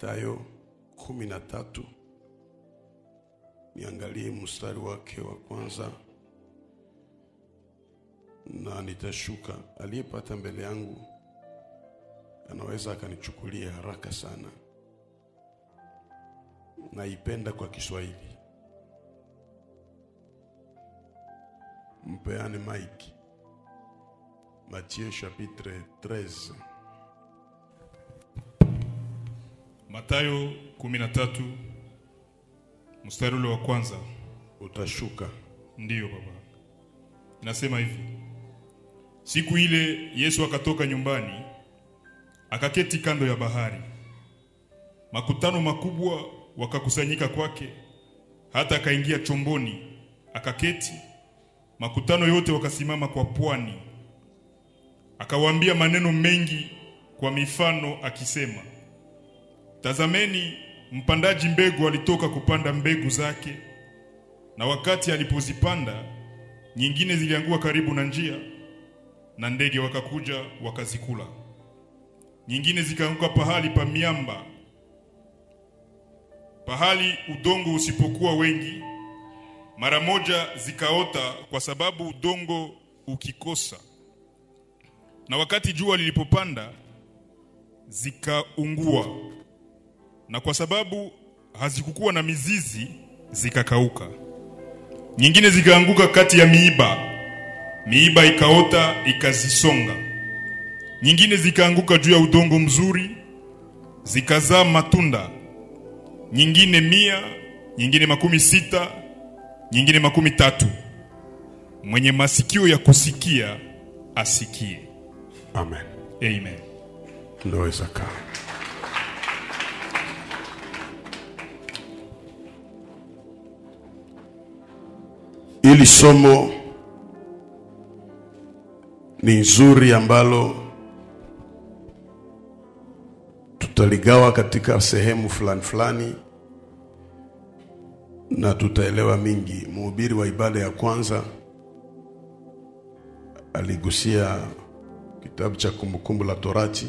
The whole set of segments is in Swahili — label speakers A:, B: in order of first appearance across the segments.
A: Mathayo 13, niangalie mstari wake wa kwanza na nitashuka. Aliyepata mbele yangu anaweza akanichukulia haraka sana. Naipenda kwa Kiswahili. Mpeane Mike. Matthieu chapitre 13.
B: Mathayo 13 mstari ule wa kwanza.
A: Utashuka.
B: Ndiyo baba. Inasema hivi: siku ile Yesu akatoka nyumbani, akaketi kando ya bahari. Makutano makubwa wakakusanyika kwake, hata akaingia chomboni, akaketi. Makutano yote wakasimama kwa pwani. Akawaambia maneno mengi kwa mifano akisema, tazameni, mpandaji mbegu alitoka kupanda mbegu zake, na wakati alipozipanda, nyingine zilianguka karibu na njia, na ndege wakakuja wakazikula. Nyingine zikaanguka pahali pa miamba, pahali udongo usipokuwa wengi. Mara moja zikaota, kwa sababu udongo ukikosa. Na wakati jua lilipopanda, zikaungua, na kwa sababu hazikukuwa na mizizi, zikakauka. Nyingine zikaanguka kati ya miiba, miiba ikaota ikazisonga. Nyingine zikaanguka juu ya udongo mzuri, zikazaa matunda, nyingine 100, nyingine 60, nyingine 30. Mwenye masikio ya kusikia asikie.
A: Amen.
B: Amen.
A: Tunaweza kaa. Ili somo ni nzuri ambalo tutaligawa katika sehemu fulani na tutaelewa mingi. Mhubiri wa ibada ya kwanza aligusia kitabu cha Kumbukumbu la Torati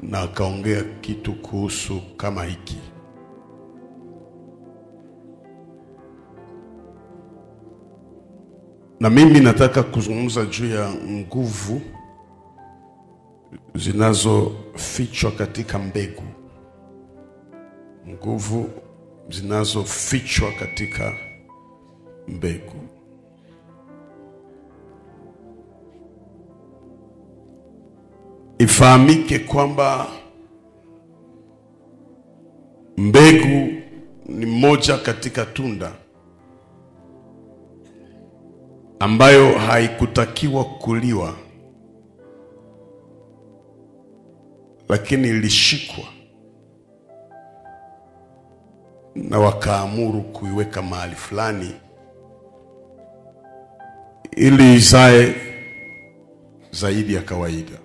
A: na akaongea kitu kuhusu kama hiki. Na mimi nataka kuzungumza juu ya nguvu zinazofichwa katika mbegu. Nguvu zinazofichwa katika mbegu. Ifahamike kwamba mbegu ni moja katika tunda ambayo haikutakiwa kuliwa, lakini ilishikwa na wakaamuru kuiweka mahali fulani ili izae zaidi ya kawaida.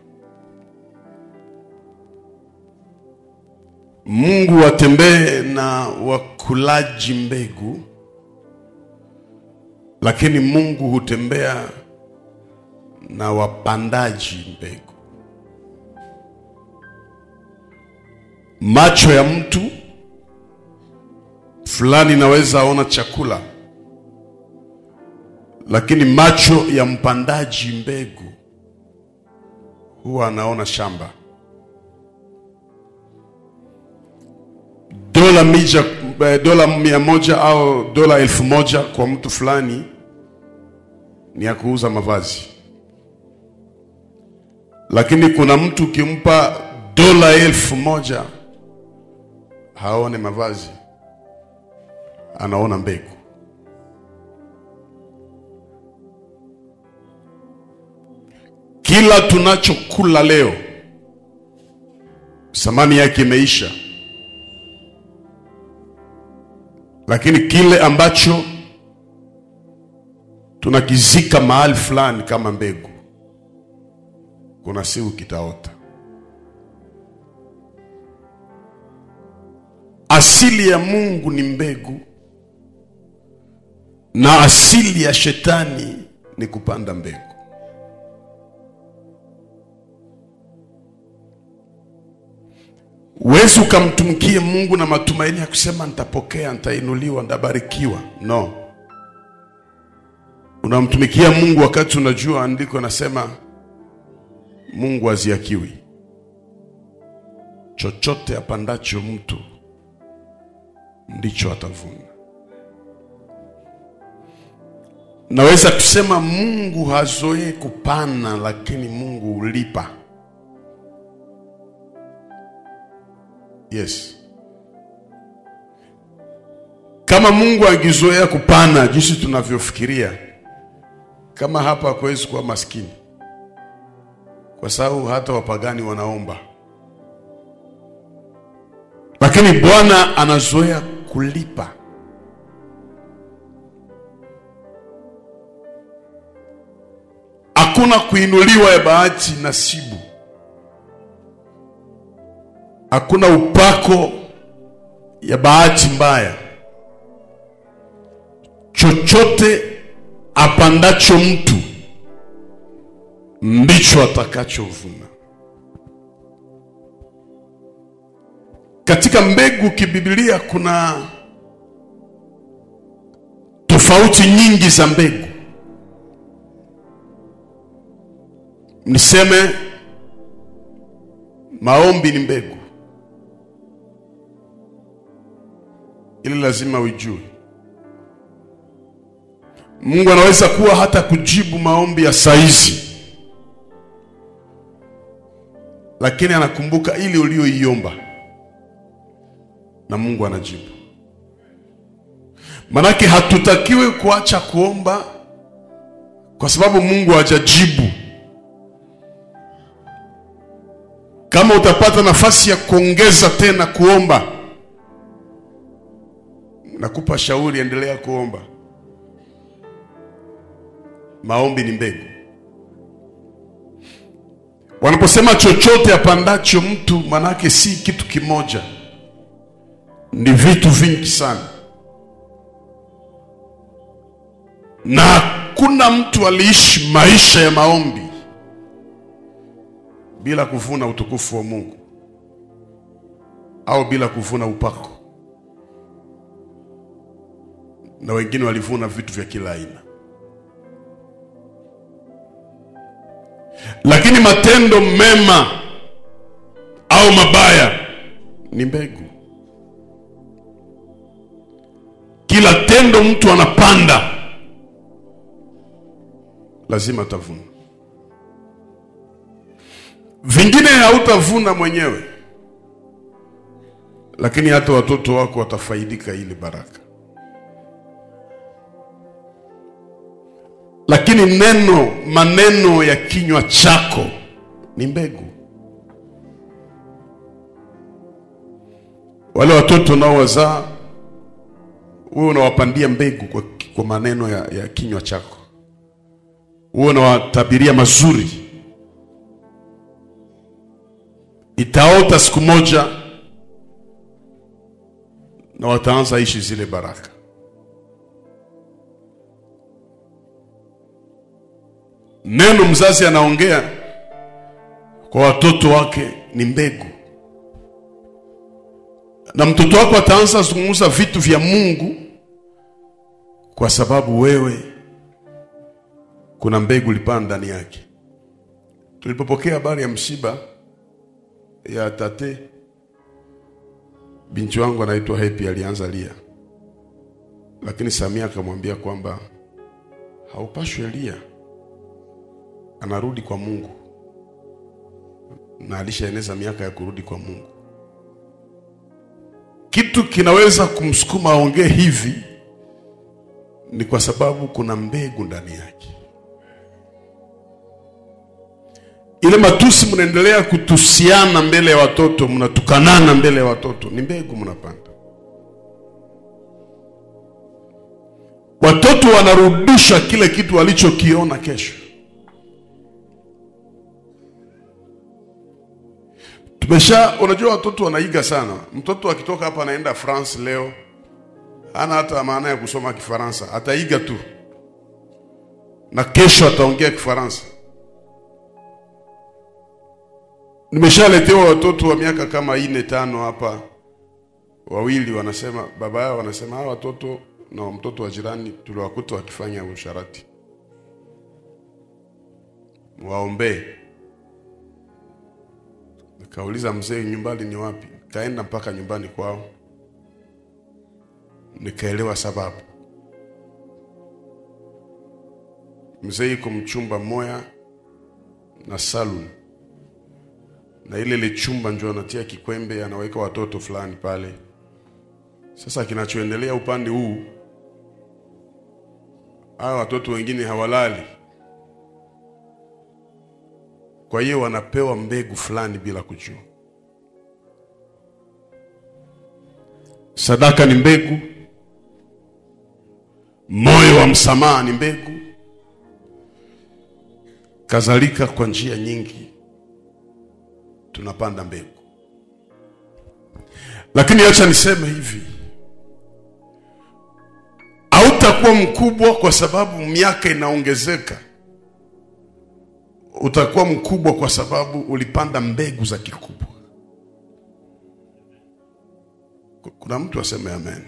A: Mungu atembee na wakulaji mbegu, lakini Mungu hutembea na wapandaji mbegu. Macho ya mtu fulani naweza ona chakula, lakini macho ya mpandaji mbegu huwa anaona shamba. Dola 100 au dola 1000 kwa mtu fulani ni ya kuuza mavazi. Lakini kuna mtu ukimpa dola 1000 haone mavazi, anaona mbegu. Kila tunachokula leo thamani yake imeisha. Lakini kile ambacho tunakizika mahali fulani kama mbegu, kuna siku kitaota. Asili ya Mungu ni mbegu, na asili ya shetani ni kupanda mbegu. Wewe ukamtumikie Mungu na matumaini ya kusema nitapokea, nitainuliwa, nitabarikiwa. No. Unamtumikia Mungu wakati unajua andiko nasema Mungu haziakiwi. Chochote apandacho mtu ndicho atavuna. Naweza kusema Mungu hazoei kupana, lakini Mungu ulipa. Yes. Kama Mungu angezoea kupana jinsi tunavyofikiria, kama hapa hakuwezi kuwa maskini. Kwa sababu hata wapagani wanaomba. Lakini Bwana anazoea kulipa. Hakuna kuinuliwa ya bahati nasibu. Hakuna upako ya bahati mbaya. Chochote apandacho mtu ndicho atakachovuna. Katika mbegu kibiblia kuna tofauti nyingi za mbegu. Niseme maombi ni mbegu. Ili lazima ujue. Mungu anaweza kuwa hata kujibu maombi ya saizi, lakini anakumbuka ili ulioiomba, na Mungu anajibu. Manake hatutakiwi kuacha kuomba kwa sababu Mungu hajajibu. Kama utapata nafasi ya kuongeza tena kuomba, nakupa shauri, endelea kuomba. Maombi ni mbegu. Wanaposema chochote apandacho mtu, manake si kitu kimoja, ni vitu vingi sana. Na hakuna mtu aliishi maisha ya maombi bila kuvuna utukufu wa Mungu au bila kuvuna upako. Na wengine walivuna vitu vya kila aina. Lakini matendo mema au mabaya ni mbegu. Kila tendo mtu anapanda lazima atavuna. Vingine hautavuna mwenyewe, lakini hata watoto wako watafaidika ile baraka. Lakini maneno ya kinywa chako ni mbegu. Wale watoto nao wazaa, wewe unawapandia mbegu kwa maneno ya kinywa chako. Wewe unawatabiria mazuri. Itaota siku moja na wataanza ishi zile baraka. Neno mzazi anaongea kwa watoto wake ni mbegu. Na mtoto wako ataanza zungumza vitu vya Mungu kwa sababu wewe kuna mbegu ulipanda ndani yake. Tulipopokea habari ya msiba ya tate, binti wangu anaitwa Happy alianza lia. Lakini Samia akamwambia kwamba haupashwi lia, anarudi kwa Mungu. Na alishaeneza miaka ya kurudi kwa Mungu. Kitu kinaweza kumsukuma aongee hivi ni kwa sababu kuna mbegu ndani yake. Ile matusi mnaendelea kutusiana mbele ya watoto, mnatukanana mbele ya watoto, ni mbegu mnapanda. Watoto wanarudisha kile kitu walichokiona kesho. Unajua watoto wanaiga sana. Mtoto akitoka hapa anaenda France leo, hana hata maana ya kusoma Kifaransa, ataiga tu. Na kesho ataongea Kifaransa. Nimeshaletewa watoto wa miaka kama 4-5 hapa. Wawili wanasema, baba yao wanasema hawa watoto na mtoto wa jirani tuliwakuta wakifanya usharati. Waombe. Nikauliza mzee, nyumbani ni wapi? Kaenda mpaka nyumbani kwao. Nikaelewa sababu. Mzee yuko mchumba mmoja na salon. Na ile chumba ndio anatia kikwembe, anaweka watoto fulani pale. Sasa kinachoendelea upande huu, hao watoto wengine hawalali. Kwa hiyo wanapewa mbegu fulani bila kujua. Sadaka ni mbegu. Moyo wa msamaha ni mbegu. Kadhalika kwa njia nyingi tunapanda mbegu. Lakini acha niseme hivi. Hautakuwa mkubwa kwa sababu miaka inaongezeka. Utakuwa mkubwa kwa sababu ulipanda mbegu za kikubwa. Kuna mtu aseme amen.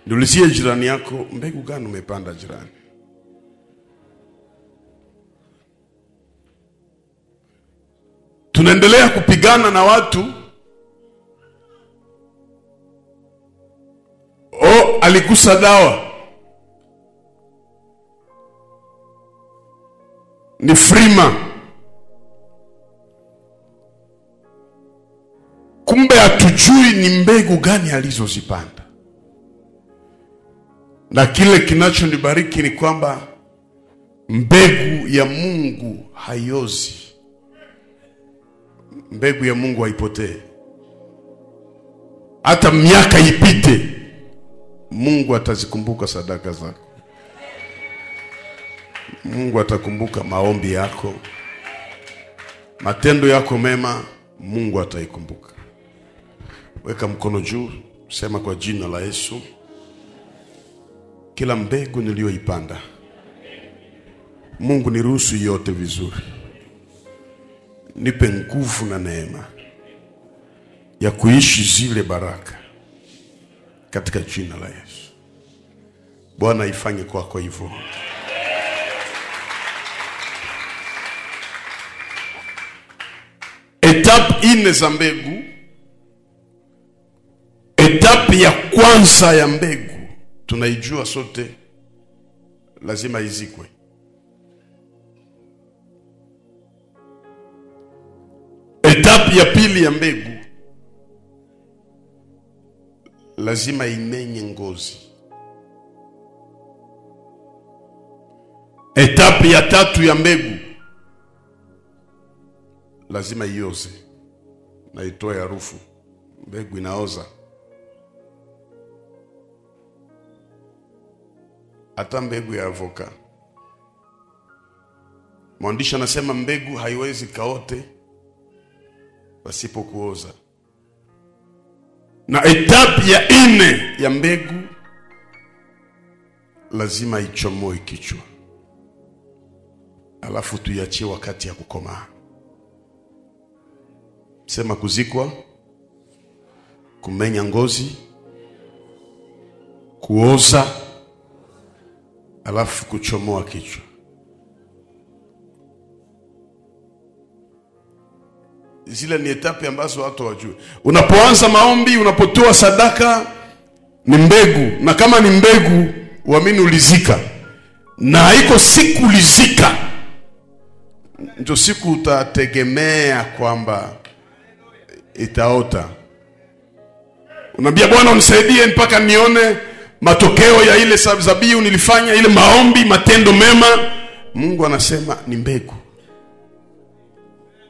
A: Niulizie jirani yako, mbegu gani umepanda jirani? Tunaendelea kupigana na watu. Alikusa dawa. Ni frima. Kumbe hatujui ni mbegu gani alizozipanda. Na kile kinachonibariki ni kwamba mbegu ya Mungu haiozi. Mbegu ya Mungu haipotee. Hata miaka ipite, Mungu atazikumbuka sadaka zako. Mungu atakumbuka maombi yako. Matendo yako mema, Mungu ataikumbuka. Weka mkono juu, sema kwa jina la Yesu. Kila mbegu niliyoipanda, Mungu niruhusu yote vizuri. Nipe nguvu na neema ya kuishi zile baraka katika jina la Yesu. Bwana ifanye kwako hivyo. Etape 4 za mbegu. Etape ya kwanza ya mbegu tunaijua sote, lazima izikwe. Etape ya pili ya mbegu, lazima imenye ngozi. Etape ya tatu ya mbegu, lazima ioze na itoe harufu. Mbegu inaoza. Hata mbegu ya avoka. Mwandishi anasema mbegu haiwezi kaote pasipo kuoza. Na etape ya 4 ya mbegu, lazima ichomoe kichwa. Alafu tuiachie wakati ya kukomaa. Sema kuzikwa, kumenya ngozi, kuoza, alafu kuchomoa kichwa. Zile ni etape ambazo watu wajue. Unapoanza maombi, unapotoa sadaka, ni mbegu. Na kama ni mbegu, uamini ulizika. Na haiko siku ulizika ndio siku utategemea kwamba itaota. Unaambia Bwana unisaidie mpaka nione matokeo ya ile zabihu nilifanya, ile maombi, matendo mema. Mungu anasema ni mbegu.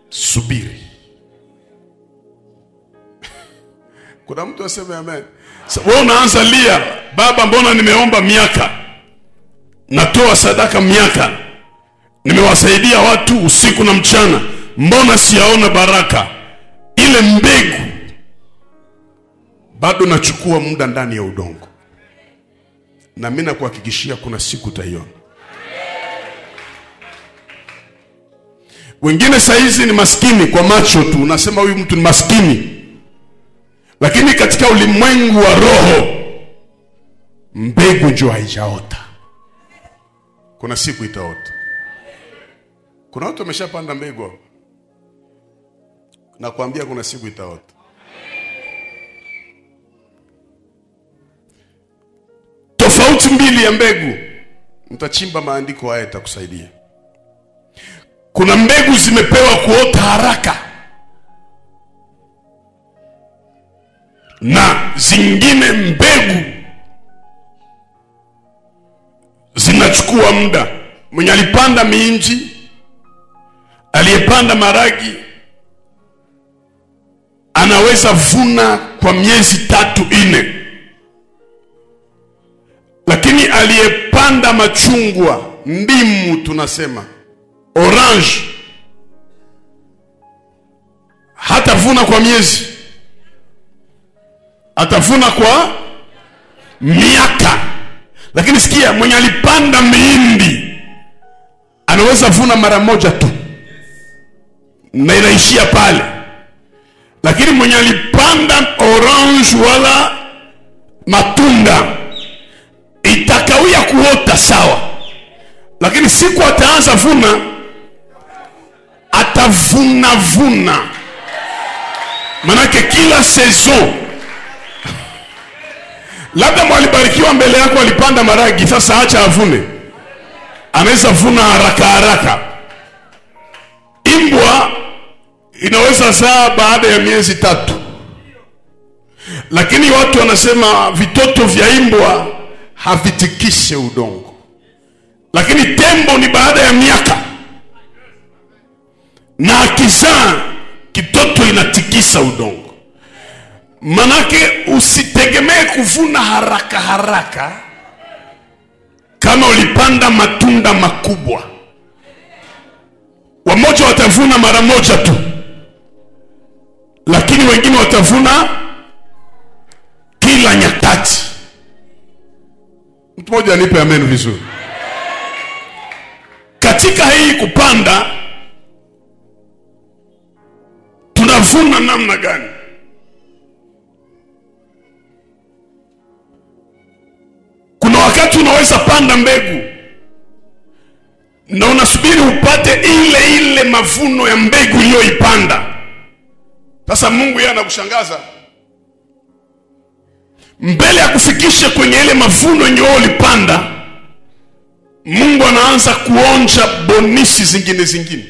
A: Subiri. Kuna mtu aseme amen. Wewe unaanza lia, baba mbona nimeomba miaka, natoa sadaka miaka, nimewasaidia watu usiku na mchana, mbona siyaona baraka? Ile mbegu bado nachukua muda ndani ya udongo. Na mimi nakuhakikishia kuna siku utaiona. Wengine saizi ni maskini kwa macho tu, unasema huyu mtu ni maskini. Lakini katika ulimwengu wa roho, mbegu njoo haijaota. Kuna siku itaota. Kuna watu wameshapanda mbegu hapo. Nakwambia kuna siku itaota. Tofauti mbili ya mbegu. Mtachimba maandiko haya itakusaidia. Kuna mbegu zimepewa kuota haraka, na zingine mbegu zinachukua muda. Mwenye alipanda miinji, aliyepanda maragi, anaweza vuna kwa miezi 3-4. Lakini aliyepanda machungwa, ndimu tunasema, orange, hatavuna kwa miezi, atavuna kwa miaka. Lakini sikia, mwenye alipanda mihindi anaweza vuna mara moja tu na inaishia pale. Lakini mwenye alipanda orange wala matunda itakawia kuota sawa, lakini siku ataanza vuna, atavuna. Manake kila saison, labda mwalibarikiwa mbele yako alipanda maragi, sasa acha avune, anaweza vuna haraka. Imbwa inaweza zaa baada ya miezi 3. Lakini watu wanasema vitoto vya imbwa havitikishe udongo. Lakini tembo ni baada ya miaka, na akizaa kitoto inatikisa udongo. Manake usitegemee kuvuna haraka kama ulipanda matunda makubwa. Wamoja watavuna mara moja tu, lakini wengine watavuna kila nyakati. Mtu mmoja anipe amen vizuri. Katika hii kupanda, tunavuna namna gani? Kuna wakati unaweza panda mbegu na unasubiri upate ile mavuno ya mbegu iliyoipanda. Sasa Mungu yeye anakushangaza. Mbele ya kufikisha kwenye ile mavuno yenye ulipanda, Mungu anaanza kuonja bonisi zingine.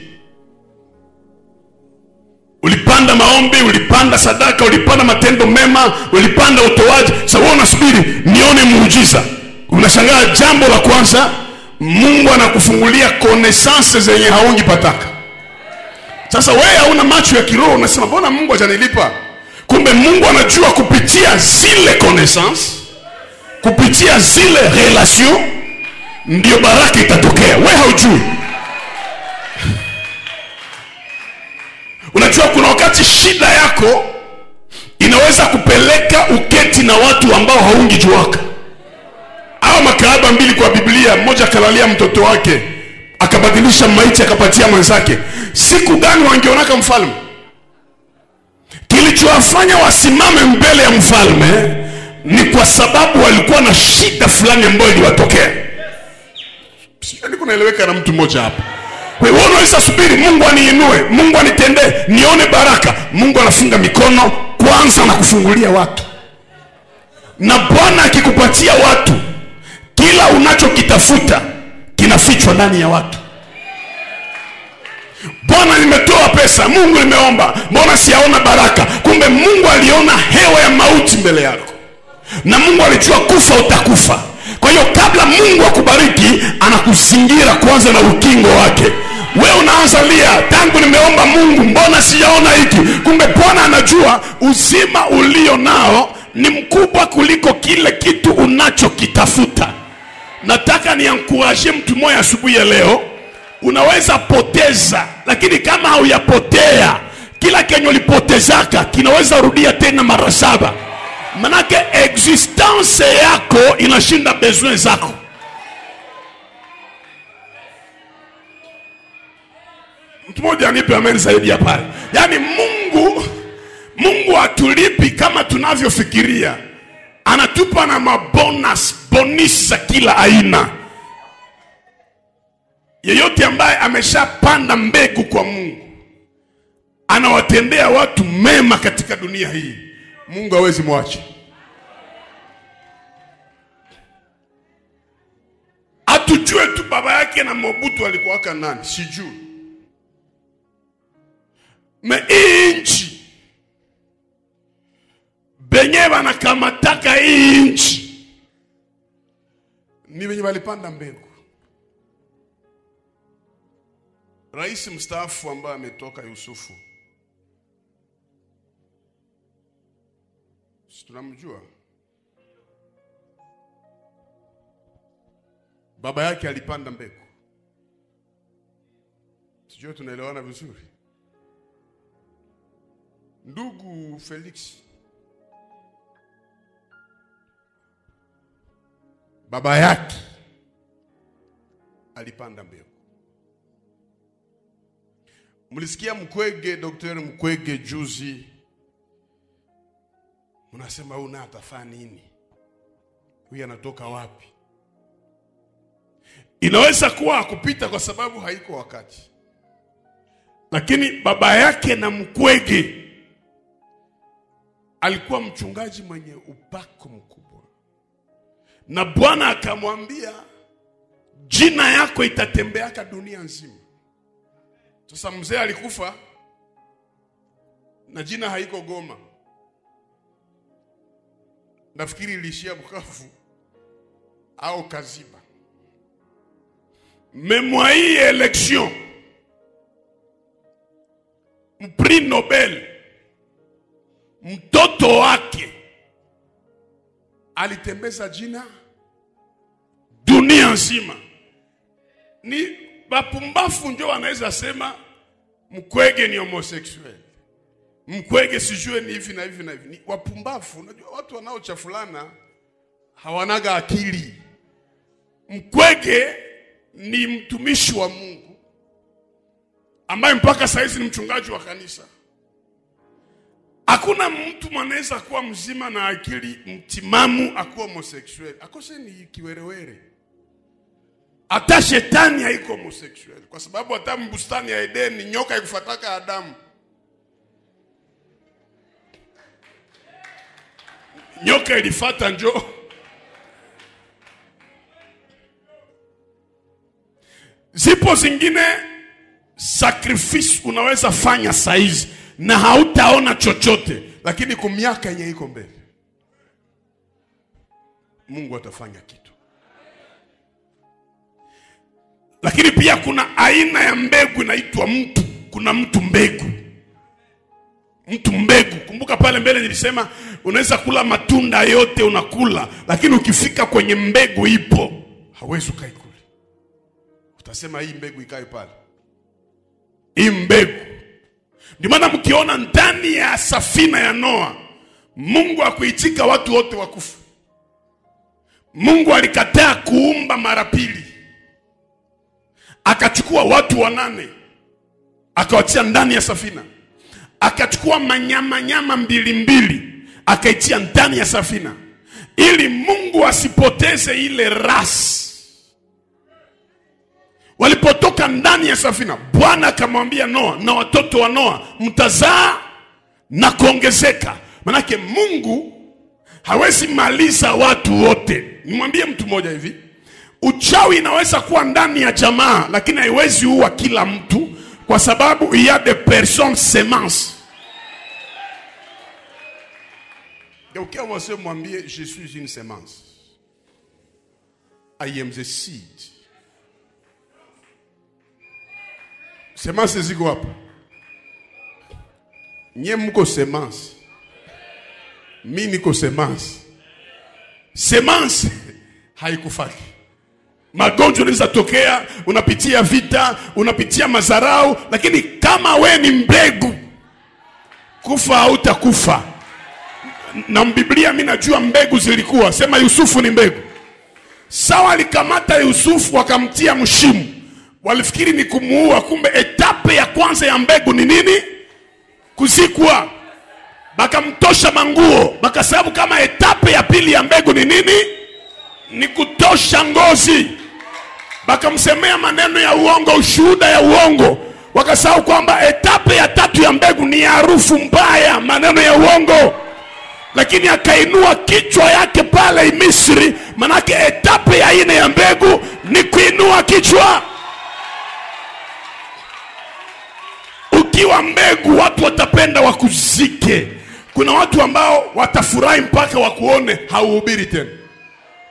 A: Ulipanda maombi, ulipanda sadaka, ulipanda matendo mema, ulipanda utoaji. Sasa wewe unasubiri nione muujiza. Unashangaa, jambo la kwanza Mungu anakufungulia connaissance zenye haungipataka. Sasa wewe hauna macho ya kiroho, unasema mbona Mungu hajanilipa? Kumbe Mungu anajua kupitia zile connaissance, kupitia zile relation ndio baraka itatokea. Wewe haujui. Unajua kuna wakati shida yako inaweza kupeleka uketi na watu ambao haungijuaka. Hao makahaba 2 kwa Biblia, mmoja kalalia mtoto wake, akabadilisha maiti akapatia mwenzake. Siku gani wangeonaka mfalme? Kilichowafanya wasimame mbele ya mfalme ni kwa sababu walikuwa na shida fulani ambayo iliwatokea. Sio kunaeleweka na mtu mmoja hapa. Wewe unaweza subiri Mungu aniinue, Mungu anitendee, nione baraka. Mungu anafunga mikono kwanza na kufungulia watu. Na Bwana akikupatia watu, kila unachokitafuta kinafichwa ndani ya watu. Bwana nimetoa pesa, Mungu nimeomba, mbona siyaona baraka? Kumbe Mungu aliona hewa ya mauti mbele yako, na Mungu alijua kufa utakufa. Kwa hiyo kabla Mungu akubariki, anakuzingira kwanza na ukingo wake. Wewe unaanza lia, tangu nimeomba Mungu mbona sijaona hiki? Kumbe Bwana anajua uzima ulio nao ni mkubwa kuliko kile kitu unachokitafuta. Nataka niencourage mtu mmoja asubuhi ya leo. Unaweza poteza, lakini kama hauyapotea, kila kenye ulipotezaka kinaweza rudia tena mara 7. Manake existence yako inashinda besoin zako. Mtu mmoja anipe amen zaidi ya pale. Yaani Mungu atulipi kama tunavyofikiria. Anatupa na bonus kila aina. Yeyote ambaye ameshapanda mbegu kwa Mungu, anawatendea watu mema katika dunia hii, Mungu hawezi mwacha. Atujue tu baba yake na Mobutu alikuwa nani, sijui. Inchi benye wanakamataka hii inchi ni wenye walipanda mbegu. Rais mstaafu ambaye ametoka Yusufu, tunamjua. Baba yake alipanda mbegu. Sijui tunaelewana vizuri. Ndugu Felix, baba yake alipanda mbegu. Mlisikia Mukwege, Daktari Mukwege juzi, unasema una atafanya nini? Huyu anatoka wapi? Inaweza kuwa kupita kwa sababu haiko wakati. Lakini baba yake na Mukwege alikuwa mchungaji mwenye upako mkubwa. Na Bwana akamwambia, jina yako itatembeaka dunia nzima. Sasa mzee alikufa na jina haiko Goma. Nafikiri ilishia Bukavu au Kaziba. Memwai election, Prix Nobel, mtoto wake alitembeza jina dunia nzima. Ni bapumbafu ndio wanaweza sema Mukwege ni homosexual, Mukwege sijue ni hivi na hivi na hivi. Ni wapumbafu. Unajua watu wanaochafulana hawanaga akili. Mukwege ni mtumishi wa Mungu ambaye mpaka saizi ni mchungaji wa kanisa. Hakuna mtu mwanaweza kuwa mzima na akili mtimamu akuwa homosexual. Akose ni kiwerewere. Hata shetani haiko homosexual, kwa sababu hata mbustani ya Edeni nyoka ikufataka Adamu. Nyoka ilifata njoo. Zipo zingine sacrifice unaweza fanya saizi na hautaona chochote, lakini kwa miaka yenye iko mbele Mungu atafanya kitu. Lakini pia kuna aina ya mbegu inaitwa mtu. Kuna mtu mbegu. Mtu mbegu. Kumbuka pale mbele nilisema unaweza kula matunda yote unakula, lakini ukifika kwenye mbegu ipo, hawezi ukaikula. Utasema hii mbegu ikae pale. Hii mbegu. Ndio maana mkiona ndani ya safina ya Noa, Mungu hakuitika watu wote wakufa. Mungu alikataa kuumba mara pili. Akachukua watu 8 akawatia ndani ya safina. Akachukua nyama 2 akaitia ndani ya safina, ili Mungu asipoteze ile rasi. Walipotoka ndani ya safina, Bwana akamwambia Noa na watoto wa Noa, mtazaa na kuongezeka. Manake Mungu hawezi maliza watu wote. Nimwambie mtu mmoja hivi, uchawi inaweza kuwa ndani ya jamaa, lakini haiwezi uwa kila mtu, kwa sababu il y a des personnes semences. Quelqu'un va se mwambie, je suis une semence. I am the seed. Semence ziko hapa. Nye mko semence. Mimi niko semence. Semence haikufaki. Magonjwa yanaweza tokea, unapitia vita, unapitia madharau, lakini kama we ni mbegu, kufa hautakufa. Na Biblia mimi najua mbegu zilikuwa. Sema Yusufu ni mbegu. Sawa alikamata Yusufu wakamtia mshimu. Walifikiri ni kumuua, kumbe etapu etape ya kwanza ya mbegu ni nini? Kuzikwa. Bakamtosha manguo, bakasababu kama etape ya pili ya mbegu ni nini? Ni kutosha ngozi. Bakamsemea maneno ya uongo, ushuhuda ya uongo. Wakasahau kwamba etape ya tatu ya mbegu ni harufu mbaya, maneno ya uongo. Lakini akainua kichwa yake pale Misri, manake etape ya ine ya mbegu ni kuinua kichwa. Ukiwa mbegu, watu watapenda wakuzike. Kuna watu ambao watafurahi mpaka wakuone hauhubiri tena,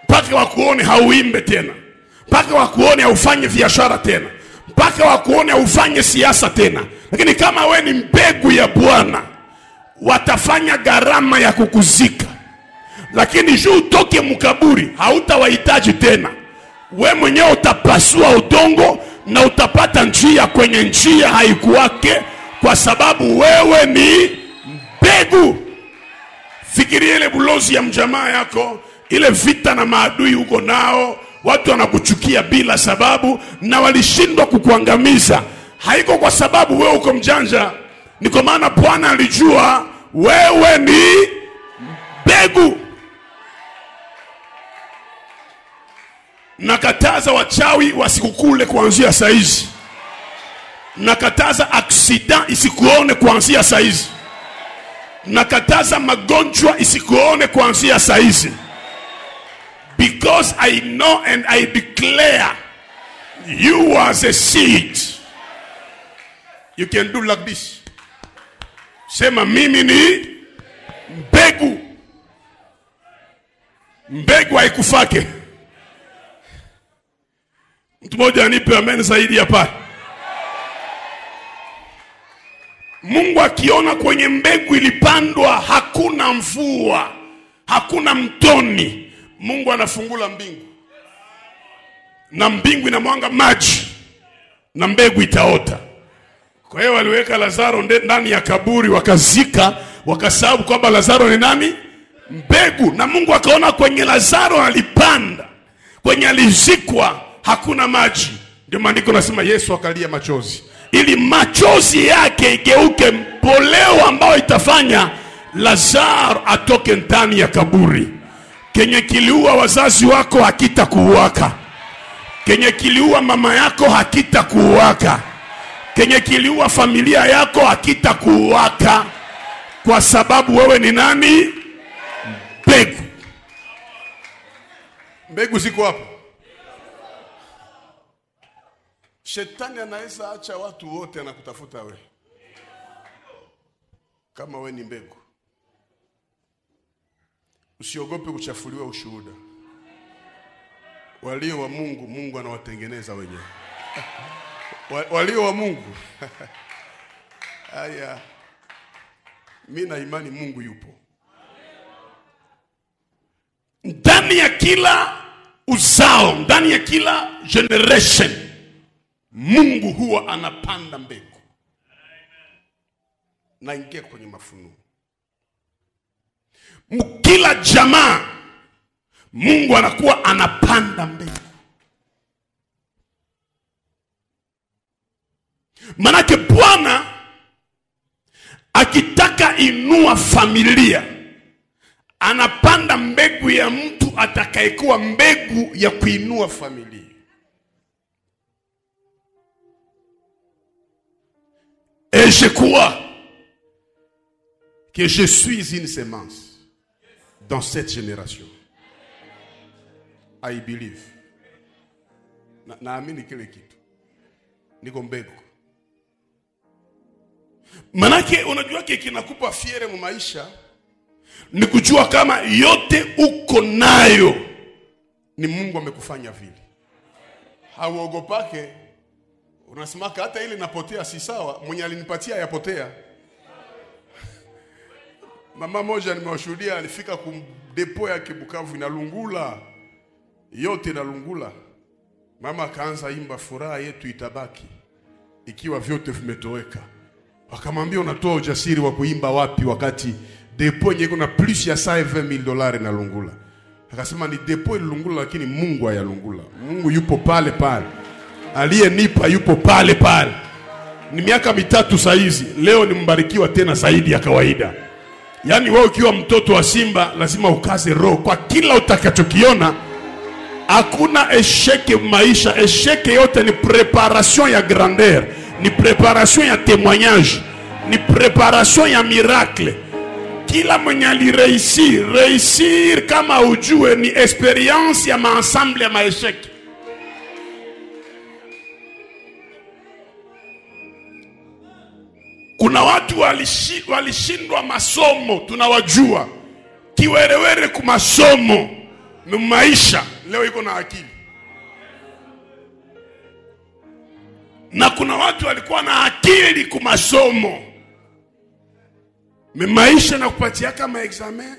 A: mpaka wakuone hauimbe tena, mpaka wakuone haufanye biashara tena, mpaka wakuone haufanye siasa tena. Lakini kama we ni mbegu ya Bwana, watafanya gharama ya kukuzika. Lakini juu utoke mkaburi, hautawahitaji tena. We mwenyewe utapasua udongo na utapata njia kwenye njia haikuwake, kwa sababu wewe ni mbegu. Fikiria ile bulozi ya mjamaa yako, ile vita na maadui uko nao, watu wanakuchukia bila sababu na walishindwa kukuangamiza. Haiko kwa sababu wewe uko mjanja, ni kwa maana Bwana alijua wewe ni mbegu. Nakataza wachawi wasikukule kuanzia saizi. Nakataza accident isikuone kuanzia saizi. Nakataza magonjwa isikuone kuanzia saizi. Because I know and I declare you as a seed. You can do like this. Sema mimi ni mbegu. Mbegu haikufake. Mtu mmoja anipe amen zaidi hapa. Mungu akiona kwenye mbegu ilipandwa hakuna mvua, hakuna mtoni, Mungu anafungula mbingu. Na mbingu inamwanga maji na mbegu itaota. Kwa hiyo waliweka Lazaro ndani ya kaburi, wakazika, wakasababu kwamba Lazaro ni nani? Mbegu. Na Mungu akaona kwenye Lazaro alipanda, kwenye alizikwa hakuna maji. Ndio maandiko nasema Yesu akalia machozi, ili machozi yake igeuke mpoleo ambao itafanya Lazaro atoke ndani ya kaburi. Kenye kiliua wazazi wako hakitakuuaka. Kenye kiliua mama yako hakitakuuaka. Kenye kiliua familia yako hakitakuuaka, kwa sababu wewe ni nani? Mbegu. Mbegu ziko hapo. Shetani anaweza acha watu wote anakutafuta wewe, kama wewe ni mbegu. Usiogope kuchafuliwa ushuhuda. Walio wa Mungu, Mungu anawatengeneza wenyewe. Walio wa Mungu. Aya. Mimi na imani Mungu yupo. Ndani ya kila uzao, ndani ya kila generation, Mungu huwa anapanda mbegu. Na ingia kwenye mafunuo. Kila jamaa Mungu anakuwa anapanda mbegu. Manake Bwana akitaka inua familia, anapanda mbegu ya mtu atakayekuwa mbegu ya kuinua familia. Et je crois que je suis une sémence dans cette génération. I believe. Naamini kile kitu. Niko mbegu. Manake unajua kile kinakupa fiere mu maisha ni kujua kama yote uko nayo ni Mungu amekufanya vile. Hauogopake. Unasema hata ile napotea si sawa, mwenye alinipatia yapotea. Mama moja nimewashuhudia, alifika kumdepo yake Bukavu inalungula. Yote inalungula. Mama akaanza imba furaha yetu itabaki ikiwa vyote vimetoweka. Wakamwambia unatoa ujasiri wa kuimba wapi wakati depo yenye kuna plus ya $20,000 na lungula. Akasema ni depo ilungula lakini Mungu hayalungula. Mungu yupo pale pale. Aliyenipa yupo pale pale. ni miaka 3 saizi, leo ni mbarikiwa tena zaidi ya kawaida. Yani wewe ukiwa mtoto wa simba lazima ukaze roho kwa kila utakachokiona. Hakuna esheke maisha, esheke yote ni preparation ya grandeur, ni preparation ya témoignage, ni preparation ya miracle. Kila mwenye alireisir kama ujue ni experience ya maensemble ya maesheke. Kuna watu walishindwa masomo, tunawajua. Kiwerewere kumasomo, ni maisha, leo iko na akili. Na kuna watu walikuwa na akili kumasomo, maisha na kupatia kama examen.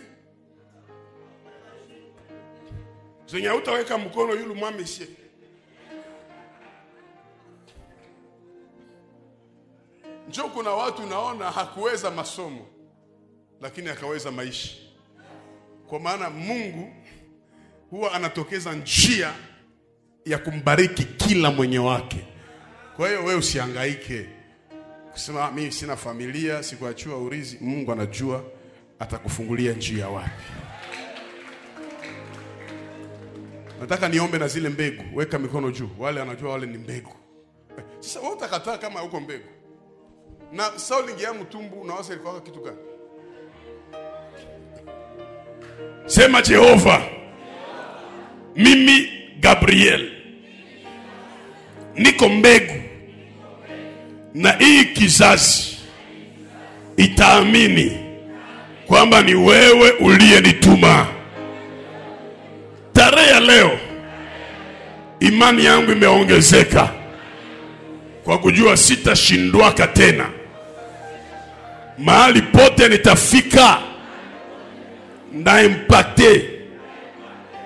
A: Zenye utaweka mkono yule mwamesie. Njoo kuna watu naona hakuweza masomo lakini akaweza maisha. Kwa maana Mungu huwa anatokeza njia ya kumbariki kila mwenye wake. Kwa hiyo wewe usihangaike kusema mimi sina familia, sikuachua urizi. Mungu anajua atakufungulia njia wapi. Nataka niombe na zile mbegu, weka mikono juu. Wale anajua wale ni mbegu. Sasa wewe utakataa kama uko mbegu. Na Sauli ingia mtumbu unawaza ilikuwa kitu gani? Sema Jehova, mimi Gabriel niko mbegu, na hii kizazi itaamini kwamba ni wewe uliyenituma. Tarehe ya leo imani yangu imeongezeka kwa kujua sitashindwaka tena. Mahali pote nitafika na impacte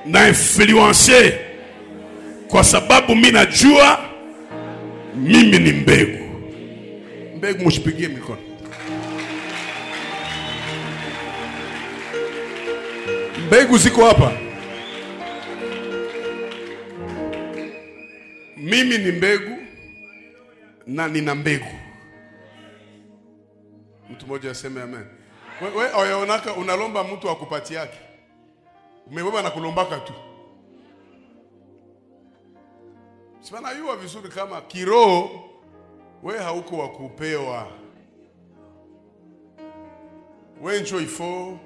A: na influencer, kwa sababu mimi najua mimi ni mbegu. Mbegu mshipigie mikono. Mbegu ziko hapa. Mimi ni mbegu na nina mbegu. Mtu mmoja aseme amen. Wewe unaonaka unalomba mtu akupatie yake. Umebeba na kulombaka tu. Sibana yuwa vizuri kama kiroho wewe hauko wa kupewa. Wewe njoo ifo.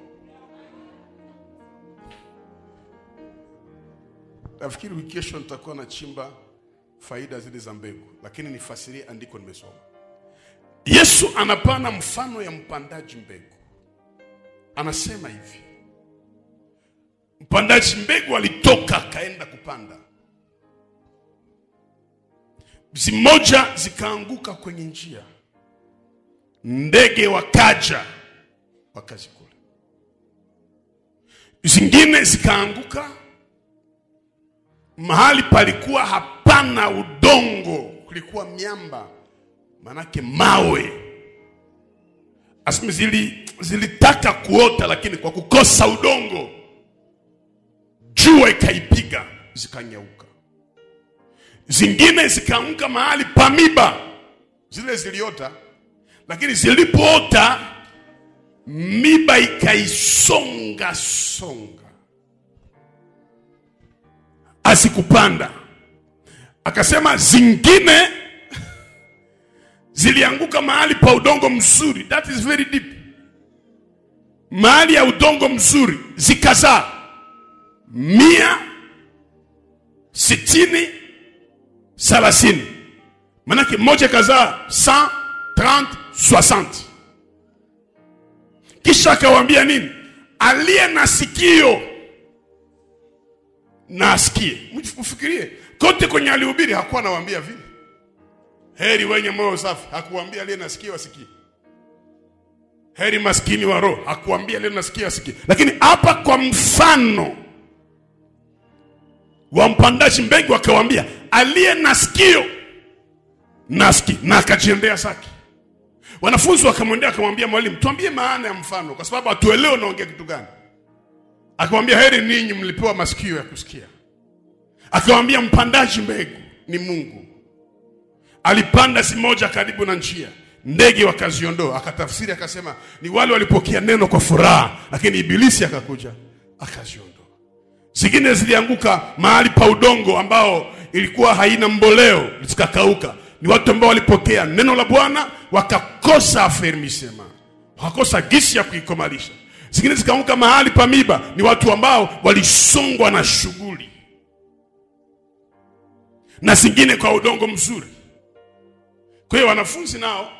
A: Nafikiri wiki kesho nitakuwa na chimba faida zile za mbegu, lakini nifasirie andiko nimesoma. Yesu anapana mfano ya mpandaji mbegu. Anasema hivi: mpandaji mbegu alitoka kaenda kupanda. Zimoja zikaanguka kwenye njia, ndege wakaja wakazikula. Zingine zikaanguka mahali palikuwa hapana udongo, kulikuwa miamba, manake mawe. Asmi zilitaka kuota, lakini kwa kukosa udongo jua ikaipiga zikanyauka. Zingine zikaanguka mahali pa miba. Zile ziliota, lakini zilipoota miba ikaisonga songa, asikupanda. Akasema zingine zilianguka mahali pa udongo mzuri. That is very deep. Mahali ya udongo mzuri zikazaa 100, 60, 30. Manake moja kazaa 100, 30, 60. Kisha akawaambia nini? Aliye na sikio na asikie. Ufikirie, kote kwenye alihubiri hakuwa anawaambia vile. Heri wenye moyo safi, hakuambia aliye na sikio asikie. Heri maskini wa roho, hakuambia aliye na sikio asikie. Lakini hapa kwa mfano wa mpandaji mbegu akawaambia aliye na sikio na asikie, na akajiendea zake. Wanafunzi wakamwendea akamwambia, mwalimu, tuambie maana ya mfano, kwa sababu hatuelewi unaongea kitu gani. Akamwambia, heri ninyi mlipewa masikio ya kusikia. Akamwambia mpandaji mbegu ni Mungu. alipanda si moja karibu na njia, ndege wakaziondoa. Akatafsiri akasema ni wale walipokea neno kwa furaha, lakini ibilisi akakuja akaziondoa. Zingine zilianguka mahali pa udongo ambao ilikuwa haina mboleo, zikakauka. Ni watu ambao walipokea neno la Bwana wakakosa afirmisema, wakakosa gisi ya kuikomalisha. Zingine zikaanguka mahali pa miba, ni watu ambao walisongwa na shughuli. Na zingine kwa udongo mzuri. Kwa hiyo wanafunzi nao,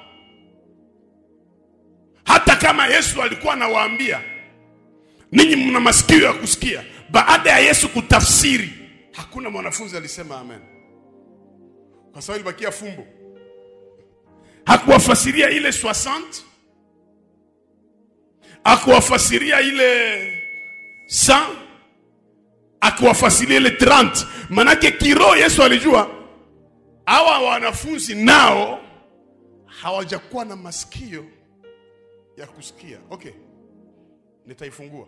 A: hata kama Yesu alikuwa anawaambia ninyi mna masikio ya kusikia, baada ya Yesu kutafsiri, hakuna mwanafunzi alisema amen, kwa sababu ilibakia fumbo. Hakuwafasiria ile 60, hakuwafasiria ile 100, hakuwafasiria ile 30. Manake kiroho Yesu alijua hawa wanafunzi nao hawajakuwa na masikio ya kusikia. Okay, nitaifungua.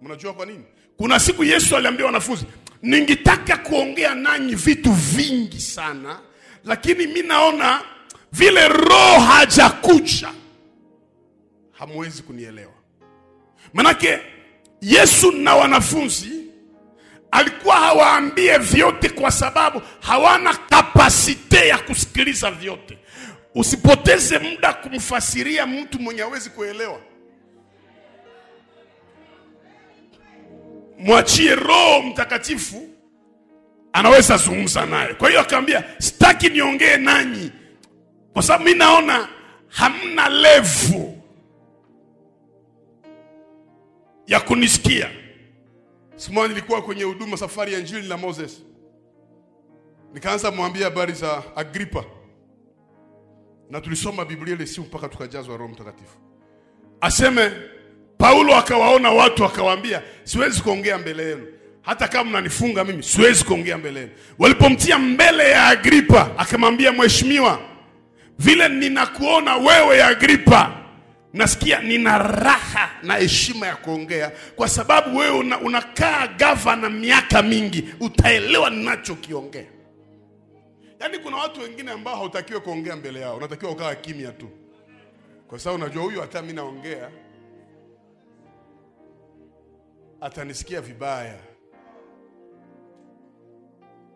A: Mnajua kwa nini? Kuna siku Yesu aliambia wanafunzi, ningetaka kuongea nanyi vitu vingi sana, lakini mimi naona vile roho hajakuja hamwezi kunielewa. Manake Yesu na wanafunzi alikuwa hawaambie vyote kwa sababu hawana kapasite ya kusikiliza vyote. Usipoteze muda kumfasiria mtu mwenye hawezi kuelewa. Mwachie Roho Mtakatifu, anaweza zungumza naye. Kwa hiyo akaambia, sitaki niongee nanyi kwa sababu mimi naona hamna level ya kunisikia. Simoni nilikuwa kwenye huduma safari ya Injili na Moses. Nikaanza kumwambia habari za Agripa. Na tulisoma Biblia ile siku mpaka tukajazwa Roho Mtakatifu. Aseme Paulo akawaona watu akawaambia, siwezi kuongea mbele yenu. Hata kama mnanifunga mimi, siwezi kuongea mbele yenu. Walipomtia mbele ya Agripa, akamwambia, mheshimiwa, vile ninakuona wewe ya Agripa, nasikia nina raha na heshima ya kuongea, kwa sababu wewe unakaa gavana miaka mingi, utaelewa ninachokiongea. Yaani kuna watu wengine ambao hautakiwi kuongea mbele yao, unatakiwa ukaa kimya tu. Kwa sababu unajua huyu hata mimi naongea atanisikia vibaya.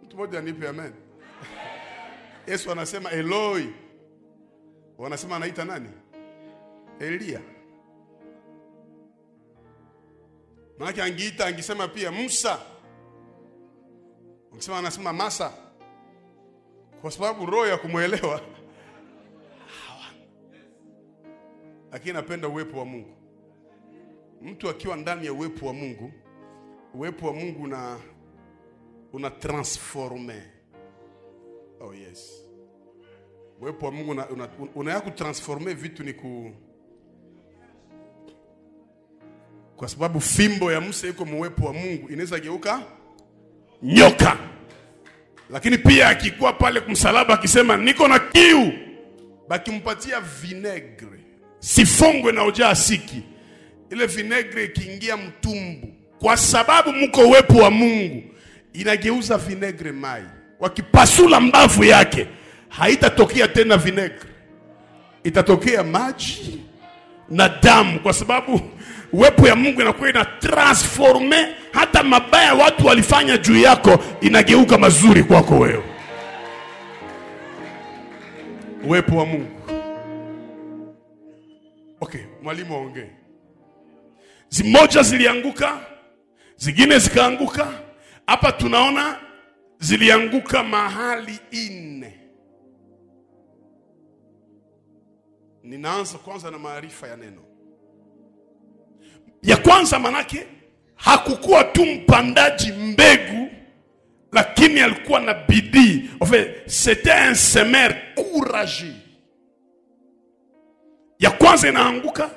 A: Mtu mmoja nipe amen. Yesu anasema Eloi. Wanasema anaita nani? Elia. Maana angeita angesema pia Musa. Angesema anasema Masa. Kwa sababu roho ya kumuelewa. Lakini napenda uwepo wa Mungu. Mtu akiwa ndani ya uwepo wa Mungu, uwepo wa Mungu una transforme. Oh yes. Uwepo wa Mungu unaya kutransforme vitu kwa sababu fimbo ya Musa iko muwepo wa Mungu, inaweza geuka nyoka. Lakini pia akikuwa pale kumsalaba akisema niko na kiu, bakimpatia vinegre, sifongwe na ujaa siki, ile vinegre ikiingia mtumbu, kwa sababu mko uwepo wa Mungu, inageuza vinegre mai. Wakipasula mbavu yake, haitatokea tena vinegre, itatokea maji na damu, kwa sababu uwepo ya Mungu inakuwa ina transforme. Hata mabaya watu walifanya juu yako inageuka mazuri kwako wewe. Uwepo wa Mungu. Okay, mwalimu aongee. Zimoja zilianguka, zingine zikaanguka. Hapa tunaona zilianguka mahali 4. Ninaanza kwanza na maarifa ya neno. Ya kwanza manake hakukuwa tu mpandaji mbegu, lakini alikuwa na bidii. En fait, c'était un semeur courageux. Ya kwanza inaanguka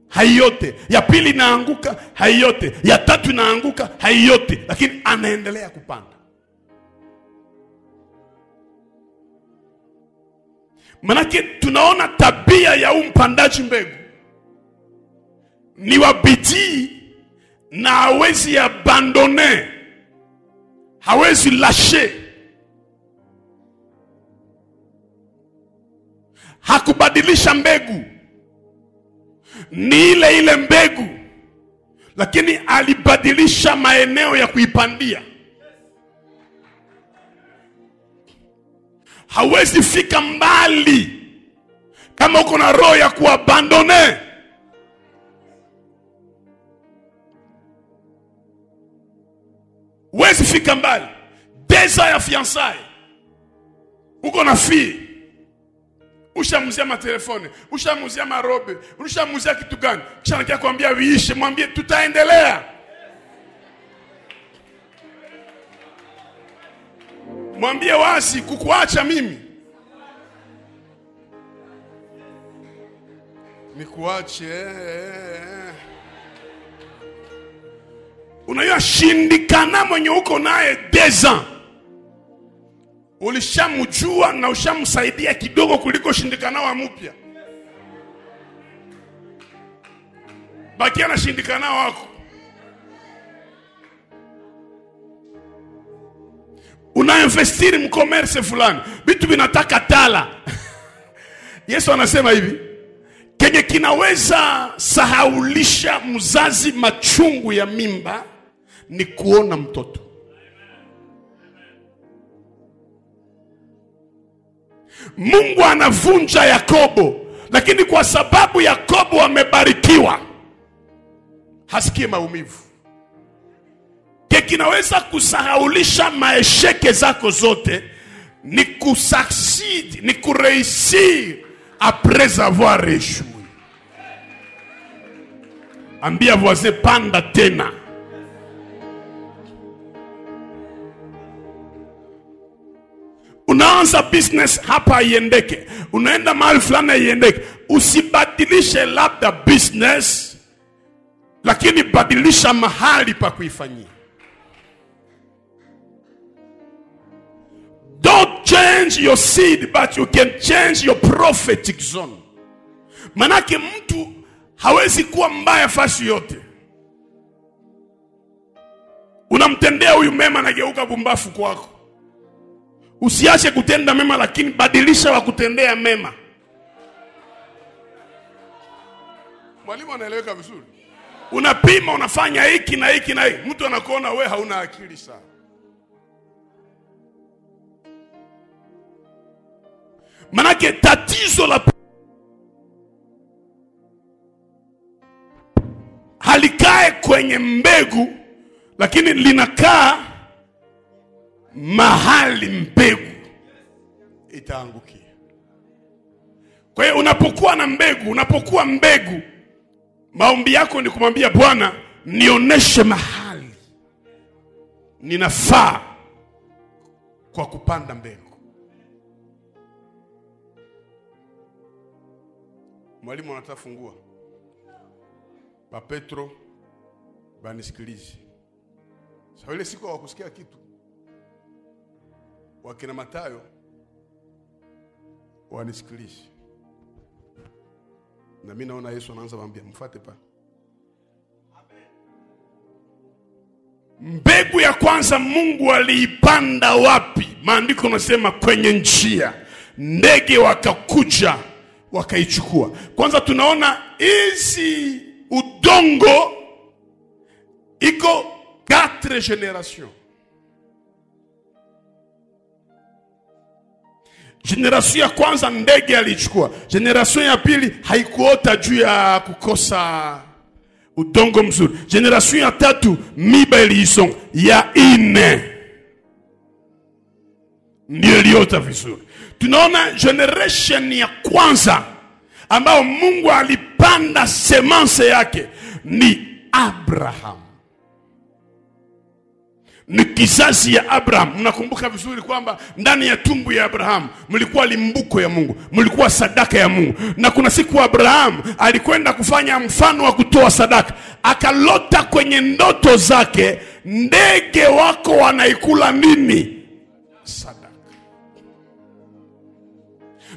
A: haiyote, ya pili inaanguka haiyote, ya tatu inaanguka haiyote, lakini anaendelea kupanda. Manake tunaona tabia ya mpandaji mbegu ni wa bidii, na hawezi abandone, hawezi lâcher. hakubadilisha mbegu, ni ile ile mbegu, lakini alibadilisha maeneo ya kuipandia. Hawezi fika mbali kama uko na roho ya kuabandone. Hawezi fika mbali. Deza ya fiançailles, uko na fille, ushamuzia matelefone, ushamuzia marobe, ushamuzia kitu gani, kisha anakia kuambia viishe, mwambie tutaendelea. Mwambie wazi kukuacha mimi nikuache. Unajua shindikana mwenye uko naye 10 ans, ulishamjua na ushamsaidia kidogo kuliko shindikana wa mpya. Bakia na shindikana wako. Unainvestiri mcommerce fulani, vitu vinataka tala. Yesu anasema hivi, kenye kinaweza sahaulisha mzazi machungu ya mimba ni kuona mtoto. Mungu anavunja Yakobo, lakini kwa sababu Yakobo amebarikiwa, hasikie maumivu. Kinaweza kusahaulisha maesheke zako zote ni kusucceed, ni kureisir après avoir échoué. Ambia voisin, panda tena. Unaanza business hapa iendeke, unaenda mahali fulani iendeke. Usibadilishe labda business, lakini badilisha mahali pa kuifanyia. Don't change your seed, but you can change your prophetic zone. Manake mtu hawezi kuwa mbaya fasi yote. Unamtendea huyu mema na geuka bumbafu kwako. Usiache kutenda mema, lakini badilisha wa kutendea mema. Mwalimu anaeleweka vizuri? Unapima, unafanya hiki na hiki na hiki, mtu anakuona wewe hauna akili sana. Manake tatizo la halikae kwenye mbegu, lakini linakaa mahali mbegu itaangukia. Kwa hiyo unapokuwa na mbegu, unapokuwa mbegu, maombi yako ni kumwambia Bwana, nioneshe mahali ninafaa kwa kupanda mbegu. Mwalimu anatafungua. Pa Petro banisikilize. Sasa ile siku hawakusikia kitu. Wakina Mathayo wanisikilize. Na mimi naona Yesu anaanza kumwambia mfuate pa. Mbegu ya kwanza Mungu aliipanda wapi? Maandiko yanasema kwenye njia. Ndege wakakuja wakaichukua. Kwanza tunaona hizi udongo iko 4 generations. Generation ya kwanza ndege alichukua. Generation ya pili haikuota juu ya kukosa udongo mzuri. Generation ya tatu miba iliisonga. Ya 4 ndio iliota vizuri. Tunaona generation ya kwanza ambao Mungu alipanda semence yake ni Abraham. Ni kizazi ya Abraham. Mnakumbuka vizuri kwamba ndani ya tumbo ya Abraham mlikuwa limbuko ya Mungu, mlikuwa sadaka ya Mungu. Na kuna siku Abraham alikwenda kufanya mfano wa kutoa sadaka, akalota kwenye ndoto zake, ndege wako wanaikula nini? Sadaka.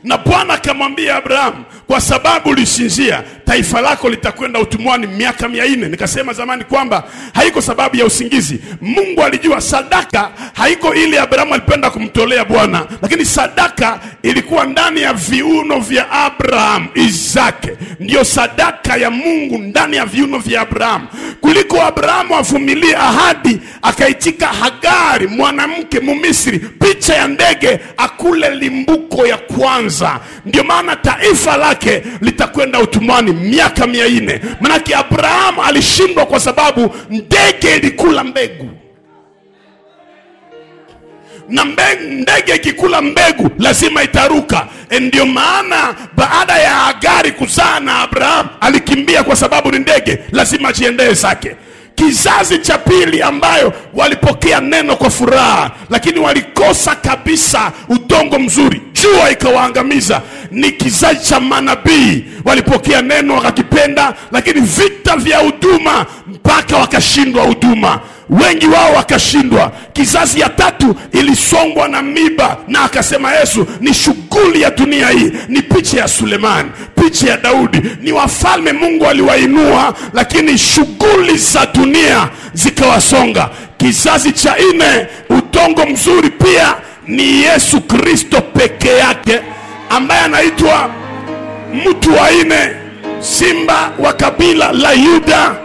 A: Na Bwana akamwambia Abraham, kwa sababu ulisinzia, taifa lako litakwenda utumwani miaka 400. Nikasema zamani kwamba haiko sababu ya usingizi. Mungu alijua sadaka haiko ile Abrahamu alipenda kumtolea Bwana, lakini sadaka ilikuwa ndani ya viuno vya Abraham, Isaki. Ndio sadaka ya Mungu ndani ya viuno vya Abraham. Kuliko Abrahamu avumilie ahadi, akaitika Hagari, mwanamke Mumisri, picha ya ndege, akule limbuko ya kwanza. Ndio maana taifa lake litakwenda utumwani miaka 400. Manake Abrahamu alishindwa kwa sababu ndege ilikula mbegu. Na ndege ikikula mbegu lazima itaruka. Ndio maana baada ya Hagari kuzaa na Abraham alikimbia, kwa sababu ni ndege, lazima ajiendee zake. Kizazi cha pili ambayo walipokea neno kwa furaha, lakini walikosa kabisa udongo mzuri, jua ikawaangamiza, ni kizazi cha manabii. Walipokea neno wakakipenda, lakini vita vya huduma mpaka wakashindwa huduma. Wengi wao wakashindwa. Kizazi ya tatu ilisongwa na miba, na akasema Yesu, ni shughuli ya dunia hii, ni picha ya Sulemani, picha ya Daudi, ni wafalme Mungu aliwainua, lakini shughuli za dunia zikawasonga. Kizazi cha 4, udongo mzuri pia ni Yesu Kristo peke yake, ambaye anaitwa mtu wa 4, simba wa kabila la Yuda,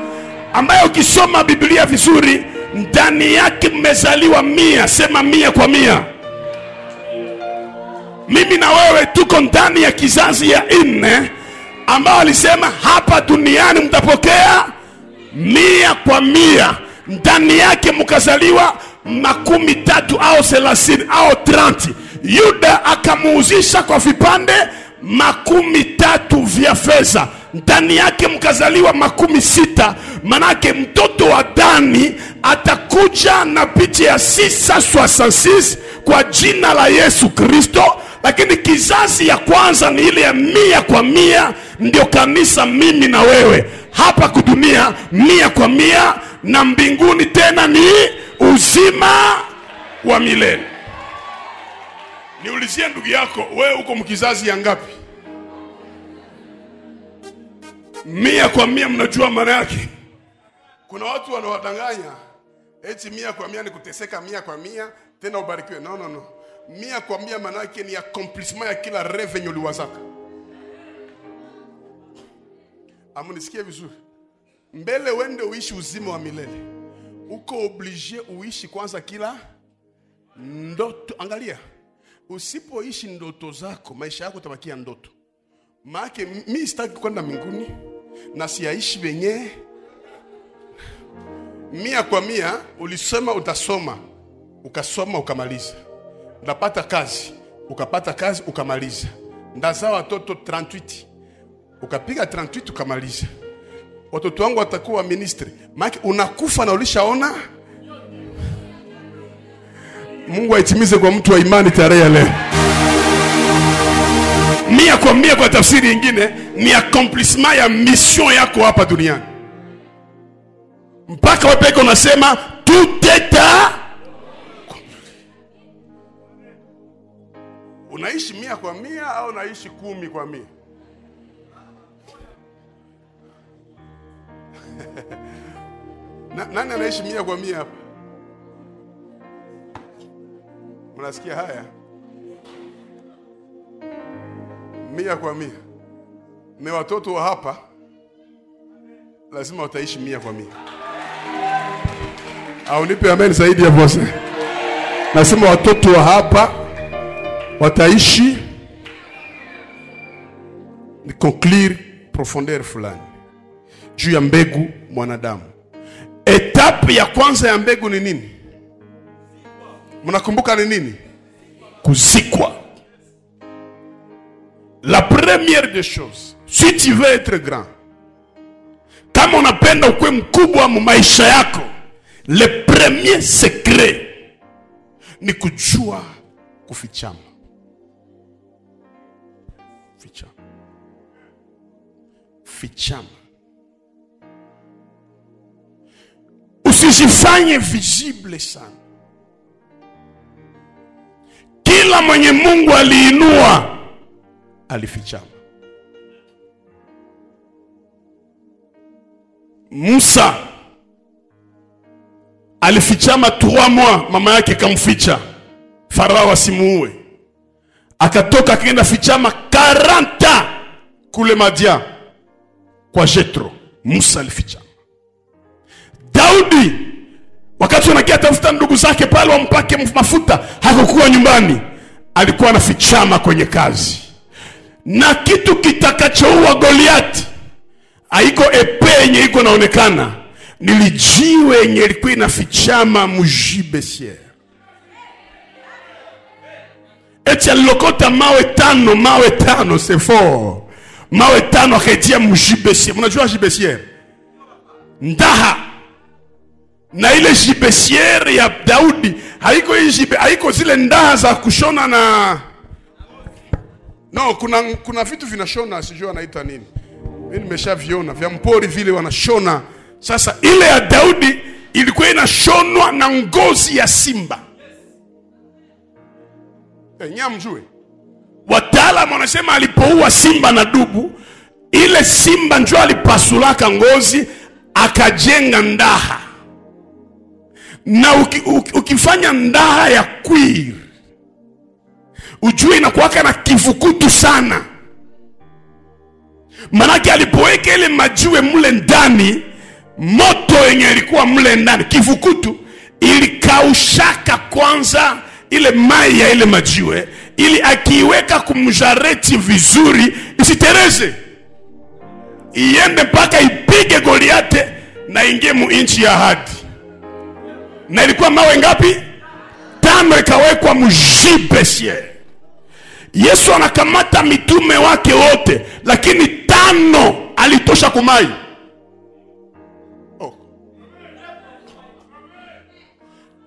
A: ambaye ukisoma Biblia vizuri, ndani yake mmezaliwa 100. Sema 100 kwa 100. Mimi na wewe tuko ndani ya kizazi ya 4, ambao alisema hapa duniani mtapokea 100 kwa 100. Ndani yake mkazaliwa 30 au 30 au 30. Yuda akamuuzisha kwa vipande 30 vya fedha. Ndani yake mkazaliwa 60. Manake mtoto wa Dani atakuja na picha ya 666 kwa jina la Yesu Kristo. Lakini kizazi ya kwanza ni ile ya 100 kwa 100. Ndio kanisa mimi na wewe hapa kudunia, 100 kwa 100, na mbinguni tena ni uzima wa milele. Niulizie ndugu yako, wewe uko mkizazi ya ngapi? 100 kwa 100 mnajua maana yake? Kuna watu wanawadanganya eti 100 kwa 100 ni kuteseka 100 kwa 100 tena ubarikiwe. No. 100 kwa 100 maana yake ni accomplishment ya kila revenue uliwazaka. Amunisikie vizuri. Mbele wende uishi uzima wa milele, uko obligé uishi kwanza kila ndoto. Angalia, usipoishi ndoto zako, maisha yako tabakia ndoto. Maana mimi sitaki kwenda mbinguni na siaishi wenye 100 kwa 100. Ulisema utasoma, ukasoma ukamaliza. Ndapata kazi, ukapata kazi ukamaliza. Ndazaa watoto 38, ukapiga 38 ukamaliza. Watoto wangu watakuwa ministry. Maana unakufa na ulishaona. Mungu aitimize kwa mtu wa imani tarehe leo. 100 kwa 100 kwa tafsiri nyingine ni accomplishment ya mission yako hapa duniani. Mpaka wewe peke unasema tout est à. Unaishi 100 kwa 100 au unaishi 10 kwa 100? Nani anaishi 100 kwa 100 hapa? Mnasikia haya? 100 kwa 100. Ni watoto wa hapa lazima wataishi 100 kwa 100. Au nipe amen zaidi ya voice. Nasema watoto wa hapa wataishi, ni conclure profondeur fulani juu ya mbegu mwanadamu. Etape ya kwanza ya mbegu ni nini? Mnakumbuka ni nini? Kuzikwa. La première des choses, si tu veux être grand, kama unapenda ukue mkubwa mu maisha yako, le premier secret ni kujua kufichama. Fichama. Usijifanye visible sana. Kila mwenye Mungu aliinua alifichama. Musa alifichama 3 mois, mama yake kamficha Farao asimuue. Akatoka akaenda fichama 40 kule Madian kwa Jethro. Musa alifichama. Daudi wakati wanakia tafuta ndugu zake pale wampake mafuta, hakukuwa nyumbani, alikuwa anafichama kwenye kazi. Na kitu kitakachoua Goliati haiko epe yenye iko naonekana, nilijiwe yenye ilikuwa inafichama mujibesiere. Eti alilokota mawe tano c'est fort. Mawe 5 akaitia mujibesiere. Mnajua jibesiere? Ndaha. Na ile jibesiere ya Daudi haiko zile ndaha za kushona na no, kuna vitu vinashona, sijui anaita nini. Mimi nimeshaviona vya mpori vile wanashona. Sasa ile ya Daudi ilikuwa inashonwa na ngozi ya simba. Nyamjue. Wataalamu wanasema alipoua simba na dubu, ile simba njoo alipasulaka ngozi akajenga ndaha. Na ukifanya ndaha ya queer, ujue inakuwaka na kivukutu sana. Manake alipoweka ile majiwe mule ndani, moto yenye ilikuwa mule ndani, kivukutu ilikaushaka kwanza ile mai ya ile majiwe, ili akiweka kumjareti vizuri isitereze, iende mpaka ipige Goliate na ingie mu inchi ya ahadi. Na ilikuwa mawe ngapi? 5 ikawekwa mujibesiere. Yesu anakamata mitume wake wote, lakini 5 alitosha kumai.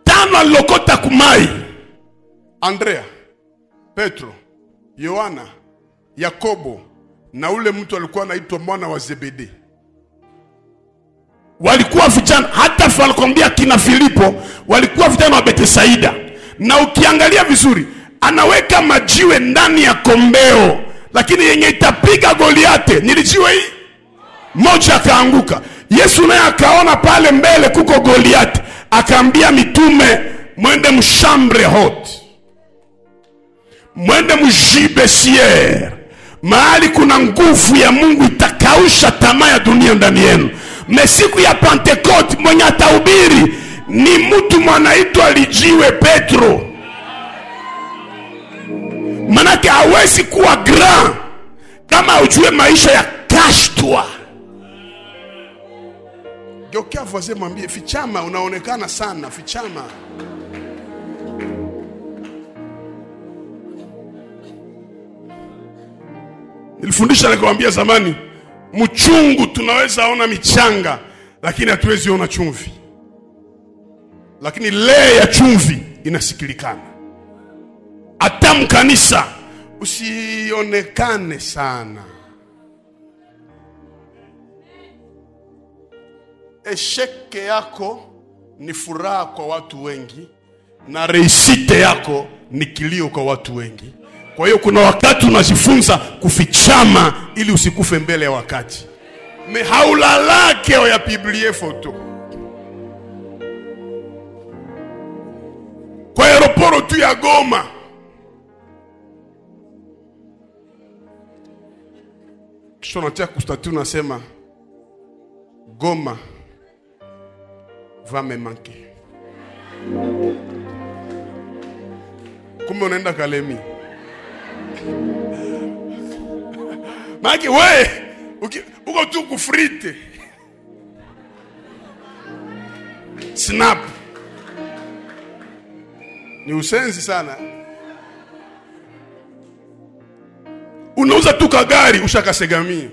A: 5 alilokota kumai. Andrea, Petro, Yohana, Yakobo na ule mtu alikuwa anaitwa mwana wa Zebede. Walikuwa vijana, hata alikwambia kina Filipo walikuwa vijana wa Bethsaida. Na ukiangalia vizuri, anaweka majiwe ndani ya kombeo, lakini yenye itapiga Goliate nilijiwe hii moja akaanguka. Yesu naye akaona pale mbele kuko Goliate, akaambia mitume, mwende mshambre hot, mwende mjibesiere, mahali kuna nguvu ya Mungu itakausha tamaa ya dunia ndani yenu. Siku ya Pentecote mwenye atahubiri ni mtu mwanaitwa lijiwe Petro. Manake hawezi kuwa grand kama ujue maisha ya kashtwa. Geukia voisin mwambie, fichama, unaonekana sana, fichama. Nilifundisha nikamwambia zamani, mchungu tunaweza ona michanga, lakini hatuwezi ona chumvi. Lakini le ya chumvi inasikilikana. Hata mkanisa usionekane sana. Esheke yako ni furaha kwa watu wengi, na reisite yako ni kilio kwa watu wengi. Kwa hiyo kuna wakati unajifunza kufichama ili usikufe mbele ya wakati. Haulalake ya Biblia foto. Kwa aeroporo tu ya Goma, kisha natia kustatu nasema Goma va me manquer. Kumbe unaenda Kalemi. Maki we uko tu kufrite snap, ni usenzi sana. Unauza tu kagari ushakasegamia,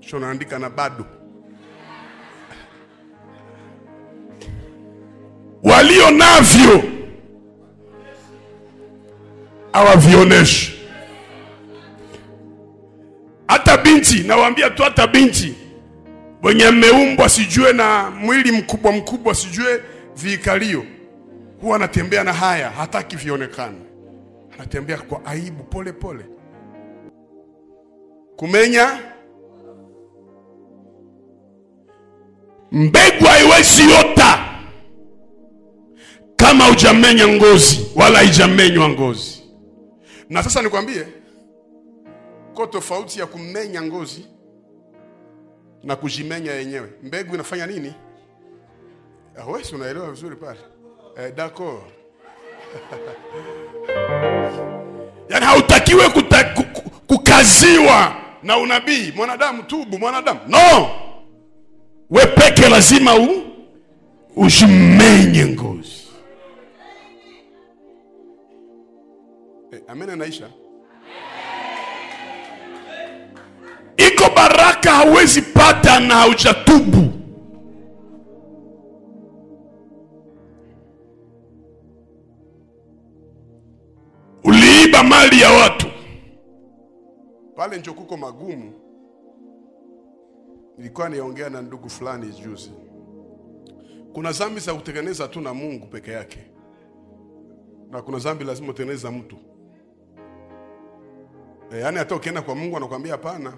A: sio naandika na bado. Walio navyo hawavioneshi. Hata binti, nawaambia tu, hata binti wenye meumbwa sijue na mwili mkubwa sijue vikalio, huwa anatembea na haya, hataki vionekane. Anatembea kwa aibu pole pole. Kumenya Mbegu haiwezi ota kama hujamenya ngozi wala haijamenywa ngozi. Na sasa nikwambie, kwa tofauti ya kumenya ngozi na kujimenya yenyewe. Mbegu inafanya nini? Wewe unaelewa vizuri pale. D'accord. Yani hautakiwe kukaziwa na unabii. Mwanadamu tubu, mwanadamu. No. We peke lazima ujimenye ngozi. Amen naisha. Iko baraka hauwezi pata na haujatubu. Uliiba mali ya watu. Pale ndio kuko magumu. Nilikuwa niongea na ndugu fulani juzi. Kuna dhambi za kutengeneza tu na Mungu peke yake. Na kuna dhambi lazima utengeneze mtu. Yaani hata ukienda kwa Mungu anakuambia hapana.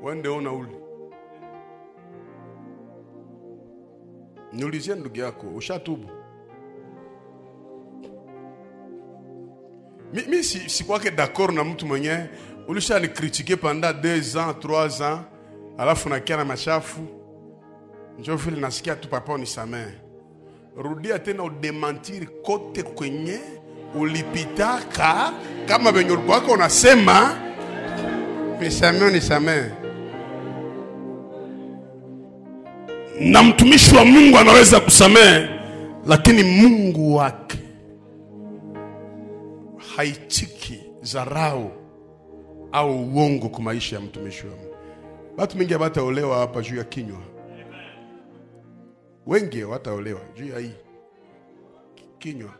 A: Wende ona uli. Niulizie ndugu yako, ushatubu? Mimi si kwake d'accord na mtu mwenye ulisha critiquer pendant 2 ans, 3 ans, alafu nakia na machafu. Njoo vile nasikia tu papa unisamehe. Rudia tena udemantir kote kwenye ulipitaka kama venye ulikuwa wako unasema nisamehe. Na mtumishi wa Mungu anaweza kusamehe, lakini Mungu wake haitiki dharau au uongo kwa maisha ya mtumishi wa Mungu. Watu wengi hawataolewa hapa juu ya kinywa. Wengi hawataolewa juu ya hii kinywa.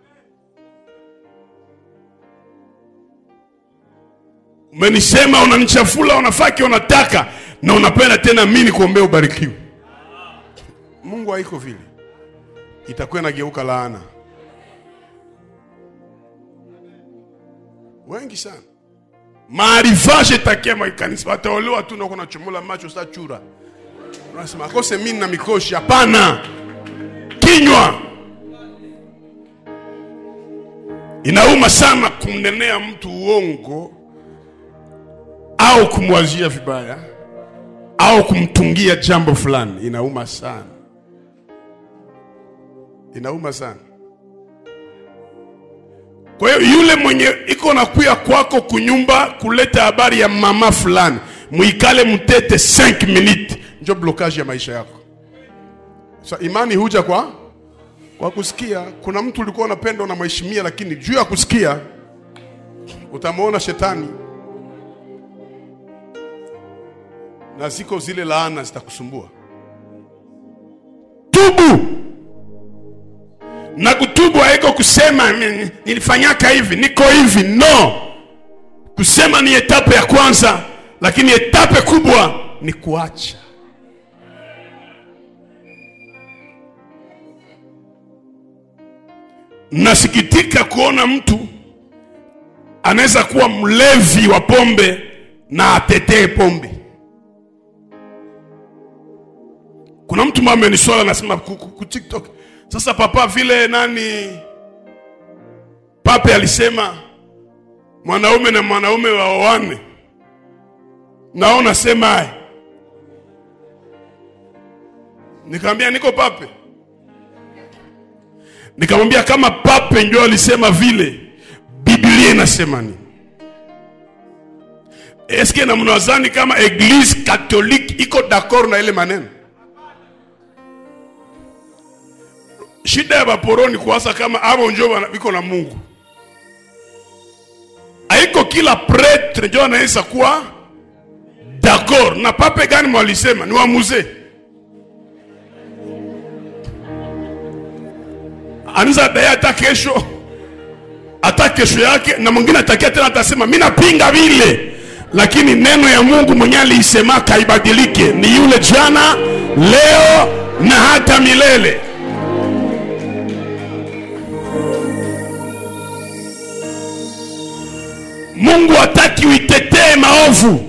A: Umenisema, unanichafula, unafaki, unataka na unapenda tena mimi kuombea ubarikiwe. Mungu haiko vile. Itakuwa inageuka laana. Wengi sana. Maarifaje takia makanisa wataolewa tu na kuna chumula macho sa chura. Unasema akose mimi na mikoshi, hapana. Kinywa. Inauma sana kumnenea mtu uongo au kumwazia vibaya au kumtungia jambo fulani. Inauma sana. Inauma sana. Kwa hiyo yule mwenye iko na kuya kwako kunyumba kuleta habari ya mama fulani, muikale mtete 5 minutes, ndio blockage ya maisha yako. So imani huja kwa kusikia. Kuna mtu ulikuwa unapenda na mheshimia, lakini juu ya kusikia utamuona shetani. Na ziko zile laana zitakusumbua. Tubu. Na kutubu haiko kusema nilifanyaka hivi, niko hivi. No. Kusema ni etape ya kwanza, lakini etape kubwa ni kuacha. Nasikitika kuona mtu anaweza kuwa mlevi wa pombe na atetee pombe. Kuna mtu mama ameniswala nasema ku TikTok. Sasa papa vile nani Pape alisema mwanaume na mwanaume waoane. Naona sema nikamwambia niko Pape. Nikamwambia kama Pape ndio alisema vile, Biblia inasema nini? Eske na mnawazani kama Eglise Catholique iko d'accord na ile maneno? Shida ya baporoni kuasa kama hao njoo biko na Mungu. Haiko kila prêtre ndio anaweza kuwa d'accord na Pape gani mwalisema ni wa mzee. Anza daya hata kesho yake na mwingine atakia tena atasema mimi napinga vile, lakini neno ya Mungu mwenyewe alisema kaibadilike, ni yule jana, leo na hata milele. Mungu hataki uitetee maovu.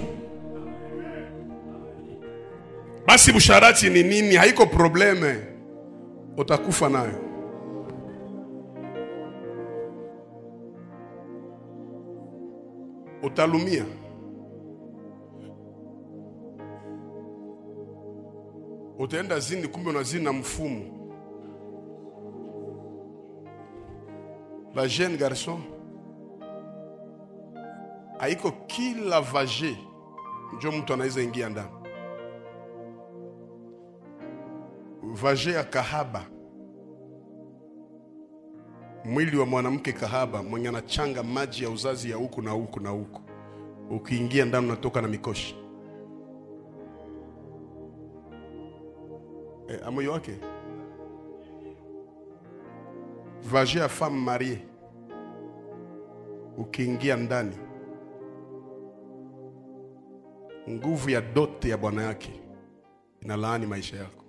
A: Basi usharati ni nini? Haiko probleme, utakufa nayo. Utalumia. Utaenda zini, kumbe unazini na mfumu. La jeune garçon, haiko kila vage ndio mtu anaweza ingia ndani. Vage ya kahaba, mwili wa mwanamke kahaba mwenye anachanga maji ya uzazi ya huku na huku na huku, ukiingia ndani unatoka na mikoshi. Amoyo wake vage ya femme mariée, ukiingia ndani, nguvu ya dote ya bwana yake inalaani maisha yako.